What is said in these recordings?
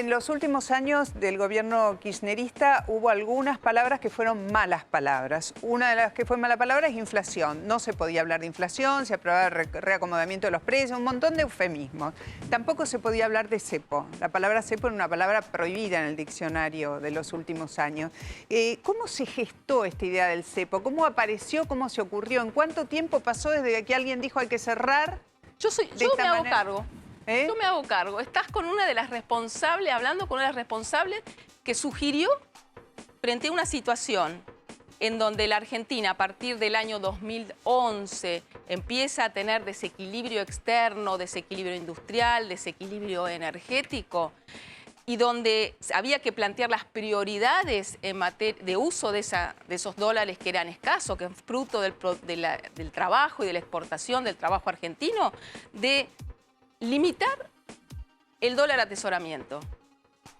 En los últimos años del gobierno kirchnerista hubo algunas palabras que fueron malas palabras. Una de las que fue mala palabra es inflación. No se podía hablar de inflación, se aprobaba reacomodamiento de los precios, un montón de eufemismos. Tampoco se podía hablar de cepo. La palabra cepo era una palabra prohibida en el diccionario de los últimos años. ¿Cómo se gestó esta idea del cepo? ¿Cómo apareció? ¿Cómo se ocurrió? ¿En cuánto tiempo pasó desde que alguien dijo hay que cerrar? Yo me hago cargo. Yo me hago cargo. Estás con una de las responsables, hablando con una de las responsables que sugirió, frente a una situación en donde la Argentina a partir del año 2011 empieza a tener desequilibrio externo, desequilibrio industrial, desequilibrio energético, y donde había que plantear las prioridades en materia de uso de esos dólares que eran escasos, que es fruto del trabajo y de la exportación del trabajo argentino, de limitar el dólar atesoramiento,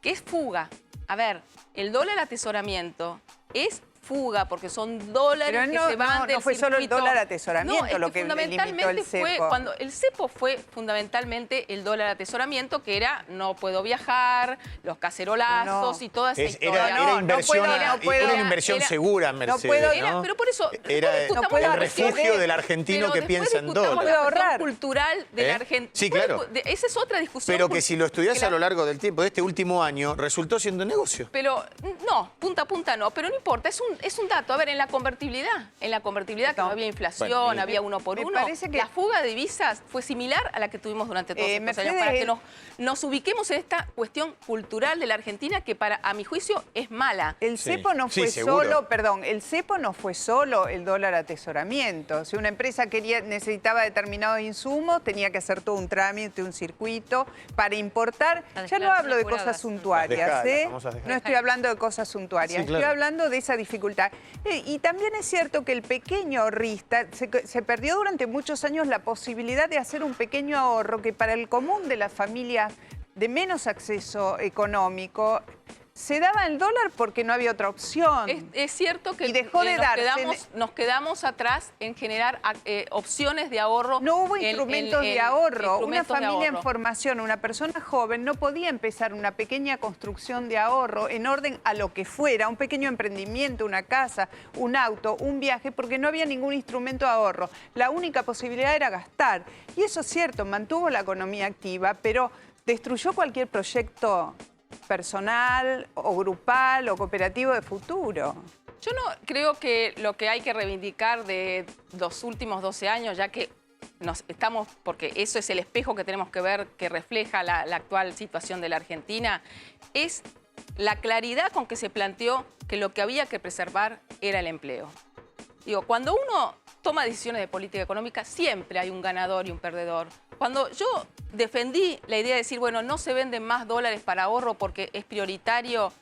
que es fuga. A ver, el dólar atesoramiento es fuga porque son dólares que se van del no fue solo el dólar atesoramiento lo que limitó el cepo. El cepo fue fundamentalmente el dólar atesoramiento, que era no puedo viajar, los cacerolazos y toda esa historia. Era una inversión segura, Mercedes. Pero por eso era el refugio del argentino que piensa en dólar. La cuestión cultural del argentino. Sí, claro. Esa es otra discusión. Pero que si lo estudias a lo largo del tiempo, de este último año, resultó siendo negocio. Pero no, punta a punta no. Pero no importa, es un dato. A ver, en la convertibilidad que no había inflación, había uno por uno, la fuga de divisas fue similar a la que tuvimos durante todos estos años, para que nos ubiquemos en esta cuestión cultural de la Argentina que a mi juicio es mala. El cepo no fue solo, el cepo no fue solo el dólar atesoramiento. Si una empresa necesitaba determinados insumos, tenía que hacer todo un trámite, un circuito para importar. Ya no hablo de cosas suntuarias, no estoy hablando de cosas suntuarias, estoy hablando de esa dificultad. Y también es cierto que el pequeño ahorrista se perdió durante muchos años la posibilidad de hacer un pequeño ahorro que para el común de las familias de menos acceso económico se daba el dólar porque no había otra opción. Es cierto que nos quedamos atrás en generar opciones de ahorro. No hubo instrumentos de ahorro. Una familia en formación, una persona joven, no podía empezar una pequeña construcción de ahorro en orden a lo que fuera, un pequeño emprendimiento, una casa, un auto, un viaje, porque no había ningún instrumento de ahorro. La única posibilidad era gastar. Y eso es cierto, mantuvo la economía activa, pero destruyó cualquier proyecto personal o grupal o cooperativo de futuro. Yo no creo que lo que hay que reivindicar de los últimos 12 años, ya que porque eso es el espejo que tenemos que ver, que refleja la actual situación de la Argentina, es la claridad con que se planteó que lo que había que preservar era el empleo. Digo, cuando uno toma decisiones de política económica, siempre hay un ganador y un perdedor. Cuando yo defendí la idea de decir, bueno, no se venden más dólares para ahorro porque es prioritario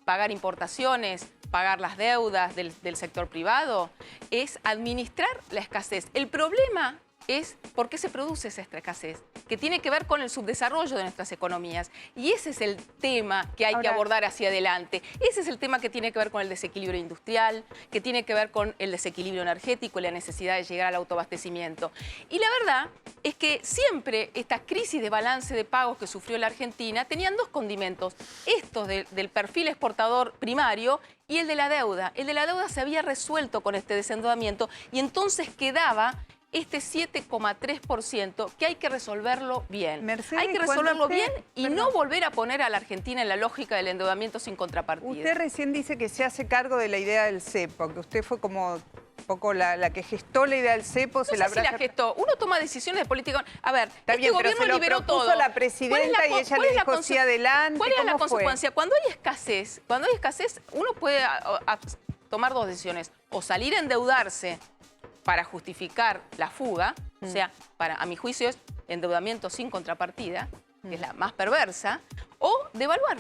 pagar importaciones, pagar las deudas del sector privado, es administrar la escasez. El problema es por qué se produce esa escasez, que tiene que ver con el subdesarrollo de nuestras economías. Y ese es el tema que hay que abordar hacia adelante. Ese es el tema que tiene que ver con el desequilibrio industrial, que tiene que ver con el desequilibrio energético y la necesidad de llegar al autoabastecimiento. Y la verdad es que siempre estas crisis de balance de pagos que sufrió la Argentina tenían dos condimentos. Estos del perfil exportador primario y el de la deuda. El de la deuda se había resuelto con este desendeudamiento y entonces quedaba este 7,3% que hay que resolverlo bien. Mercedes, hay que resolverlo bien y no volver a poner a la Argentina en la lógica del endeudamiento sin contrapartida. Usted recién dice que se hace cargo de la idea del cepo, que usted fue como un poco la que gestó la idea del cepo. No sé si la gestó. Uno toma decisiones de política. A ver, está bien, gobierno pero se lo liberó todo. La presidenta y ella le dijo sí adelante. ¿Cuál es la consecuencia? Cuando hay escasez, uno puede tomar dos decisiones. O salir a endeudarse para justificar la fuga, o sea, a mi juicio es endeudamiento sin contrapartida, que es la más perversa, o devaluar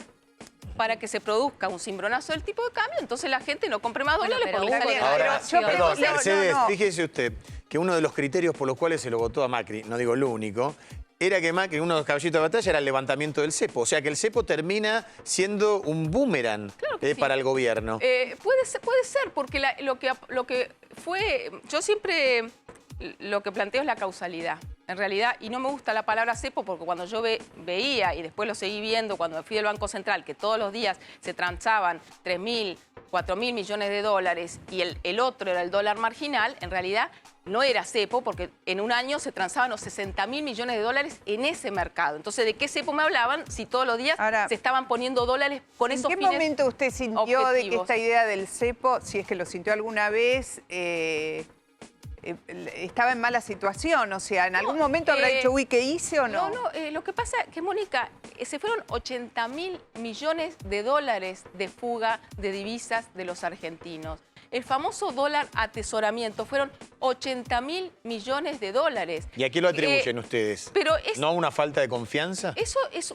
para que se produzca un cimbronazo del tipo de cambio, entonces la gente no compre más dólares por un Perdón, Mercedes, fíjese usted que uno de los criterios por los cuales se lo votó a Macri, no digo el único, era que Macri, uno de los caballitos de batalla, era el levantamiento del cepo. O sea, que el cepo termina siendo un boomerang para el gobierno. Puede ser, porque lo que fue... Yo siempre lo que planteo es la causalidad. en realidad, y no me gusta la palabra cepo porque cuando yo veía, y después lo seguí viendo cuando me fui del Banco Central, que todos los días se transaban 3.000, 4.000 millones de dólares y el otro era el dólar marginal, en realidad no era cepo porque en un año se transaban los 60.000 millones de dólares en ese mercado. Entonces, ¿de qué cepo me hablaban si todos los días se estaban poniendo dólares con esos fines? ¿En qué momento usted sintió de que esta idea del cepo, si es que lo sintió alguna vez, estaba en mala situación? O sea, ¿en algún momento habrá dicho, uy, ¿qué hice o no? No, lo que pasa es que, Mónica, se fueron 80.000 millones de dólares de fuga de divisas de los argentinos. El famoso dólar atesoramiento fueron 80.000 millones de dólares. ¿Y a qué lo atribuyen ustedes? Pero ¿No a una falta de confianza? Eso es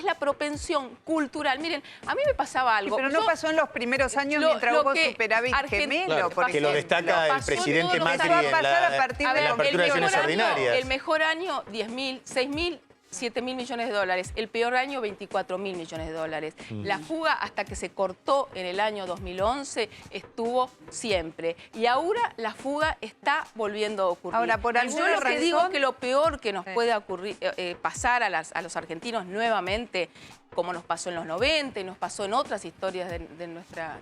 la propensión cultural. Miren, a mí me pasaba algo. Sí, pero no pasó en los primeros años mientras hubo superávit gemelo, claro, por ejemplo. Que lo destaca el presidente Macri en la apertura de sesiones ordinarias. El mejor año, 10.000, 6.000, 7.000 millones de dólares. El peor año, 24.000 millones de dólares. La fuga, hasta que se cortó en el año 2011, estuvo siempre. Y ahora la fuga está volviendo a ocurrir. Ahora, por alguna Yo lo que razón, digo es que lo peor que nos puede ocurrir, pasar a los argentinos nuevamente, como nos pasó en los 90 y nos pasó en otras historias de nuestra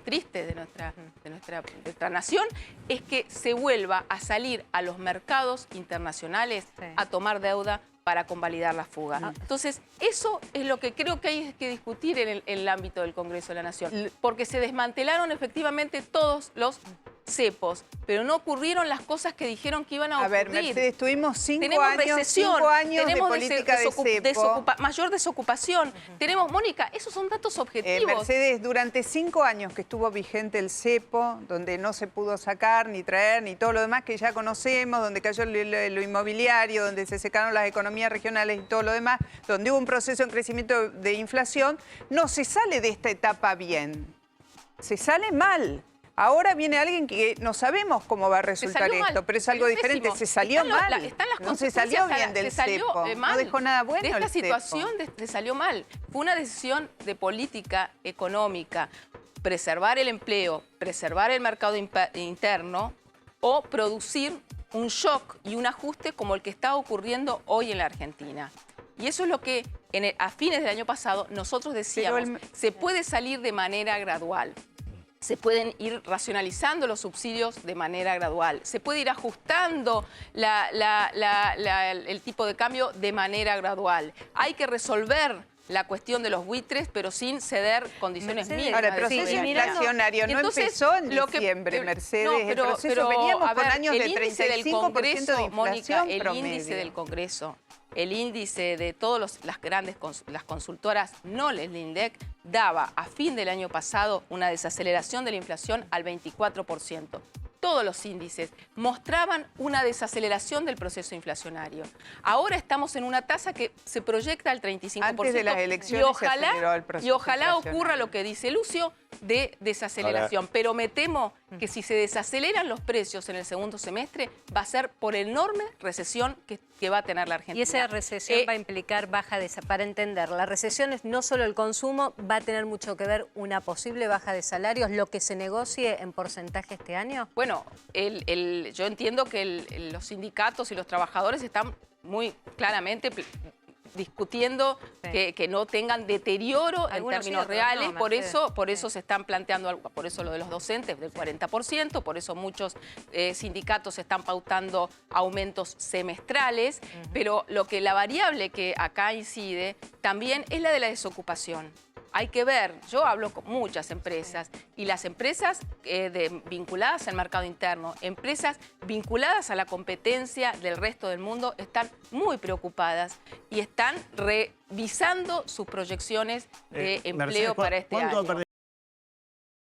nación, es que se vuelva a salir a los mercados internacionales a tomar deuda para convalidar la fuga. Entonces, eso es lo que creo que hay que discutir en el ámbito del Congreso de la Nación, porque se desmantelaron efectivamente todos los cepos, pero no ocurrieron las cosas que dijeron que iban a ocurrir. A ver, Mercedes, tuvimos 5 recesión, 5 años de política de cepo. Mayor desocupación. Tenemos, Mónica, esos son datos objetivos. Mercedes, durante 5 años que estuvo vigente el cepo, donde no se pudo sacar, ni traer, ni todo lo demás que ya conocemos, donde cayó lo inmobiliario, donde se secaron las economías regionales y todo lo demás, donde hubo un proceso en crecimiento de inflación, no se sale de esta etapa bien. Se sale mal. Ahora viene alguien que no sabemos cómo va a resultar esto, pero es algo diferente. Se salió mal. No se salió bien del cepo. No dejó nada bueno el cepo. De esta situación se salió mal. Fue una decisión de política económica. Preservar el empleo, preservar el mercado interno o producir un shock y un ajuste como el que está ocurriendo hoy en la Argentina. Y eso es lo que a fines del año pasado nosotros decíamos, se puede salir de manera gradual. Se pueden ir racionalizando los subsidios de manera gradual. Se puede ir ajustando el tipo de cambio de manera gradual. Hay que resolver la cuestión de los buitres, pero sin ceder condiciones mínimas. Ahora, el proceso inflacionario no empezó en diciembre, Mercedes. El proceso veníamos con años de 35% de inflación promedio. El índice del Congreso, el índice de todas las consultoras, no el INDEC, daba a fin del año pasado una desaceleración de la inflación al 24%. Todos los índices mostraban una desaceleración del proceso inflacionario. Ahora estamos en una tasa que se proyecta al 35%. Antes de las elecciones y ojalá ocurra lo que dice Lucio, de desaceleración. Pero me temo que si se desaceleran los precios en el segundo semestre, va a ser por enorme recesión que va a tener la Argentina. Y esa recesión va a implicar para entender, la recesión es no solo el consumo, va a tener mucho que ver una posible baja de salarios, lo que se negocie en porcentaje este año. Bueno, yo entiendo que los sindicatos y los trabajadores están muy claramente discutiendo que no tengan deterioro en términos reales, por eso se están planteando algo, por eso lo de los docentes del 40%, por eso muchos sindicatos están pautando aumentos semestrales, pero la variable que acá incide también es la de la desocupación. Hay que ver, yo hablo con muchas empresas y las empresas vinculadas al mercado interno, empresas vinculadas a la competencia del resto del mundo están muy preocupadas y están revisando sus proyecciones de empleo para este año.